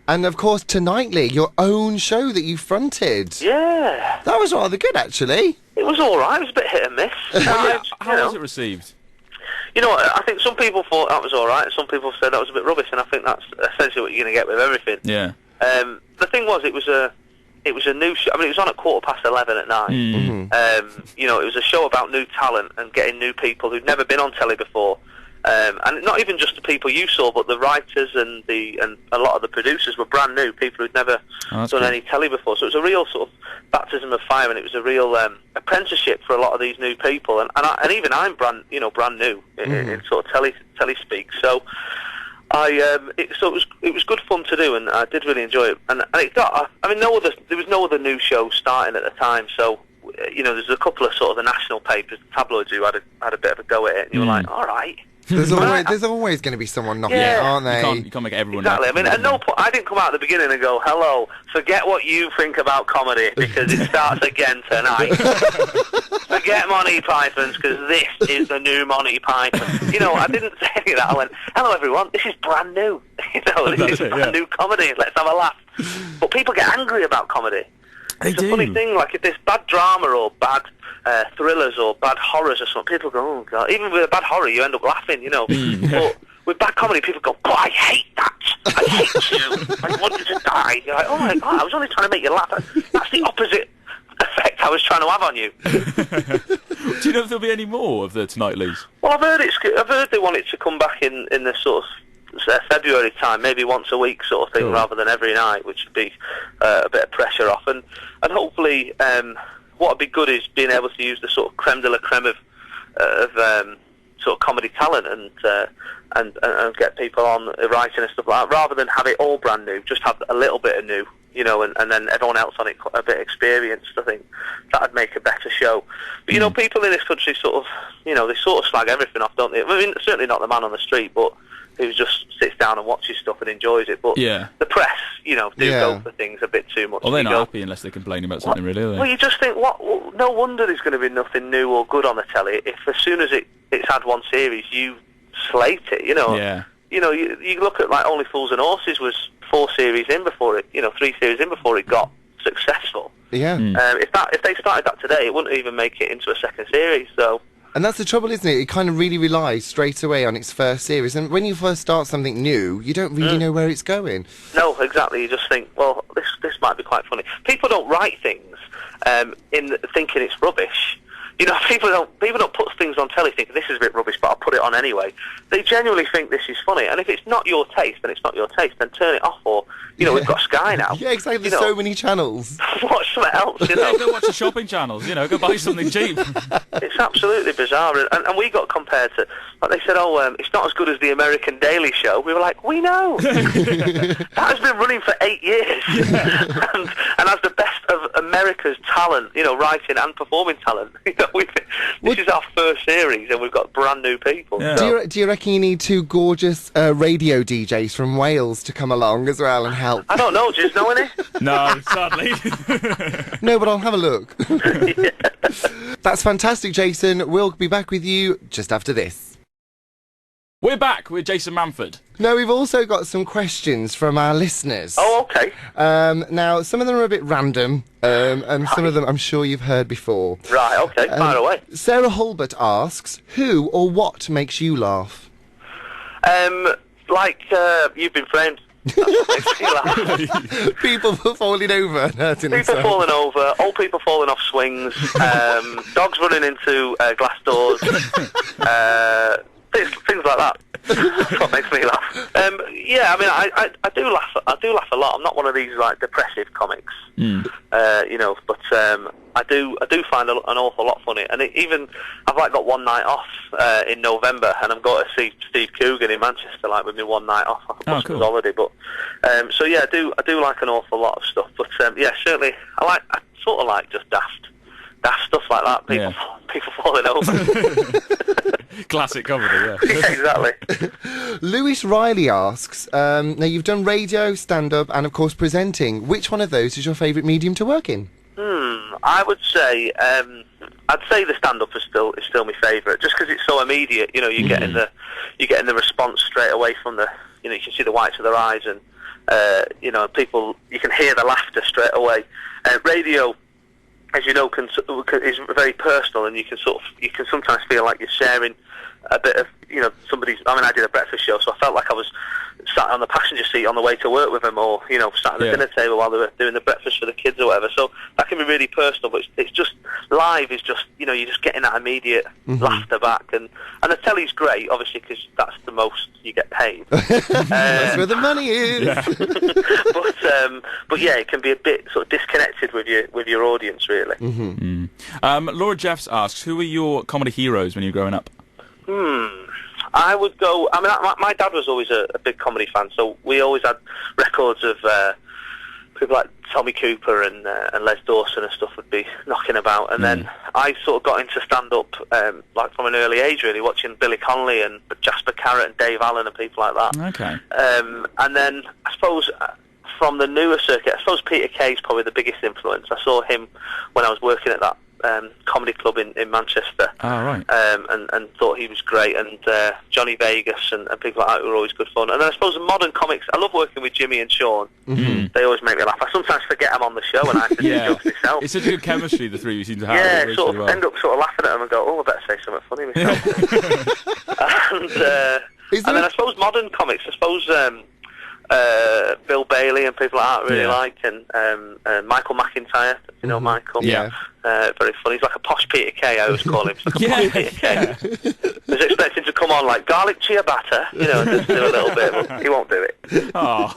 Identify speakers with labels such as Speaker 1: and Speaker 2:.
Speaker 1: And, of course, Tonightly, your own show that you fronted.
Speaker 2: Yeah.
Speaker 1: That was rather good, actually.
Speaker 2: It was all right. It was a bit hit and miss.
Speaker 3: How was it received?
Speaker 2: You know, I think some people thought that was all right, and some people said that was a bit rubbish, and I think that's essentially what you're going to get with everything.
Speaker 3: Yeah.
Speaker 2: The thing was, it was a new show. I mean, it was on at 11:15 at night.
Speaker 1: Mm-hmm.
Speaker 2: You know, it was a show about new talent and getting new people who'd never been on telly before. And not even just the people you saw, but the writers and a lot of the producers were brand new, people who'd never done any telly before. So it was a real sort of baptism of fire, and it was a real apprenticeship for a lot of these new people. And even I'm brand new in sort of telly speak. So it was good fun to do, and I did really enjoy it. And it got, I mean, there was no other new show starting at the time, so. You know, there's a couple of sort of the national papers, the tabloids, who had a bit of a go at it, and you were like, all right.
Speaker 1: There's always going to be someone knocking it, aren't they?
Speaker 3: You can't make everyone.
Speaker 2: Exactly. I mean, at no point, I didn't come out at the beginning and go, hello, forget what you think about comedy, because it starts again tonight. Forget Monty Python's, because this is the new Monty Python. You know, I didn't say any of that. I went, hello everyone, this is brand new. You know, this is brand new comedy, let's have a laugh. But people get angry about comedy. It's a funny thing, like if there's bad drama or bad thrillers or bad horrors or something, people go, oh God. Even with a bad horror, you end up laughing, you know. But with bad comedy, people go, God, I hate that. I hate you. I want you to die. You're like, oh my God, I was only trying to make you laugh. That's the opposite effect I was trying to have on you.
Speaker 3: Do you know if there'll be any more of the Tonightlies?
Speaker 2: Well, I've heard they want it to come back in the sort of February time, maybe once a week sort of thing, rather than every night, which would be a bit of pressure off. And hopefully, what would be good is being able to use the sort of creme de la creme of sort of comedy talent and get people on writing and stuff like that, rather than have it all brand new. Just have a little bit of new, you know, and then everyone else on it a bit experienced. I think that'd make a better show. But you know, people in this country sort of, you know, they sort of slag everything off, don't they? I mean, certainly not the man on the street, but who just sits down and watches stuff and enjoys it. But the press, you know, do go for things a bit too much.
Speaker 3: Well, they're not happy unless they complain about something, really, are they?
Speaker 2: Well, you just think, no wonder there's going to be nothing new or good on the telly if as soon as it's had one series, you slate it, you know.
Speaker 3: Yeah.
Speaker 2: You know, you look at, like, Only Fools and Horses was 4 series in before it, you know, 3 series in before it got successful.
Speaker 1: Yeah.
Speaker 2: If they started that today, it wouldn't even make it into a second series, so...
Speaker 1: And that's the trouble, isn't it? It kind of really relies straight away on its first series. And when you first start something new, you don't really know where it's going.
Speaker 2: No, exactly. You just think, well, this might be quite funny. People don't write things in thinking it's rubbish. You know, people don't put things on telly thinking this is a bit rubbish, but I'll put it on anyway. They genuinely think this is funny, and if it's not your taste, then it's not your taste. Then turn it off, or you know, we've got Sky now.
Speaker 1: Yeah, exactly.
Speaker 2: There's
Speaker 1: so many channels.
Speaker 2: Watch something else. You know,
Speaker 3: go watch the shopping channels. You know, go buy something cheap.
Speaker 2: It's absolutely bizarre, and we got compared to, like they said, it's not as good as the American Daily Show. We were like, we know. That has been running for 8 years, and has the best of America's talent, you know, writing and performing talent. You know, this is our first series, and we've got brand new people.
Speaker 3: Yeah.
Speaker 2: So.
Speaker 1: Do you reckon you need 2 gorgeous radio DJs from Wales to come along as well and help?
Speaker 2: I don't know. Do you know any?
Speaker 3: No, sadly.
Speaker 1: No, but I'll have a look. That's fantastic, Jason. We'll be back with you just after this.
Speaker 3: We're back with Jason Manford.
Speaker 1: No, we've also got some questions from our listeners.
Speaker 2: Oh, okay.
Speaker 1: Now, some of them are a bit random, and some of them I'm sure you've heard before.
Speaker 2: Right, okay, fire away.
Speaker 1: Sarah Hulbert asks, who or what makes you laugh?
Speaker 2: You've Been Framed. That's what makes me laugh.
Speaker 1: People falling over and hurting themselves.
Speaker 2: People falling over, old people falling off swings, dogs running into glass doors, things like that. That's what makes me laugh. Yeah, I mean, I do laugh. I do laugh a lot. I'm not one of these like depressive comics, you know. But I do find an awful lot funny. And I've like got one night off in November, and I'm going to see Steve Coogan in Manchester, like with me one night off. I can book holiday, but so yeah, I do like an awful lot of stuff. But yeah, certainly I sort of like just daft stuff like that. People falling over.
Speaker 3: Classic comedy, yeah.
Speaker 2: Yeah, exactly.
Speaker 1: Lewis Riley asks, now you've done radio, stand-up, and of course presenting. Which one of those is your favourite medium to work in?
Speaker 2: I would say, I'd say the stand-up is still my favourite, just because it's so immediate. You know, you're getting the response straight away from the, you know, you can see the whites of their eyes, and you know, people, you can hear the laughter straight away. Radio, as you know, is very personal, and you can sometimes feel like you're sharing a bit of, you know, somebody's. I mean, I did a breakfast show, so I felt like I was sat on the passenger seat on the way to work with them, or, you know, sat at the dinner table while they were doing the breakfast for the kids or whatever. So that can be really personal, but it's just live is just, you know, you're just getting that immediate laughter back, and the telly's great, obviously, because that's the most you get paid.
Speaker 1: That's where the money is.
Speaker 3: Yeah.
Speaker 2: but yeah, it can be a bit sort of disconnected with your audience, really.
Speaker 3: Laura Jeffs asks, who were your comedy heroes when you were growing up?
Speaker 2: I would go. I mean, my dad was always a big comedy fan, so we always had records of people like Tommy Cooper and Les Dawson and stuff would be knocking about. And then I sort of got into stand-up like from an early age, really, watching Billy Connolly and Jasper Carrott and Dave Allen and people like that.
Speaker 3: Okay.
Speaker 2: And then I suppose from the newer circuit, I suppose Peter Kay is probably the biggest influence. I saw him when I was working at that comedy club in Manchester,
Speaker 3: right.
Speaker 2: and thought he was great, and Johnny Vegas and people like that were always good fun. And then I suppose modern comics, I love working with Jimmy and Sean. They always make me laugh. I sometimes forget I'm on the show and I have to do jokes myself.
Speaker 3: It's such a good chemistry the three of you seem to have.
Speaker 2: Yeah, sort of end up sort of laughing at them and go, oh, I better say something funny myself. and then I suppose modern comics, I suppose Bill Bailey and people like that really like, and Michael McIntyre, you know Michael?
Speaker 1: Yeah.
Speaker 2: Very funny. He's like a posh Peter Kay, I always call him. He's like a posh Peter Kay. I was expecting to come on like garlic ciabatta, you know, and just do a little bit, but he won't do it.
Speaker 3: Oh.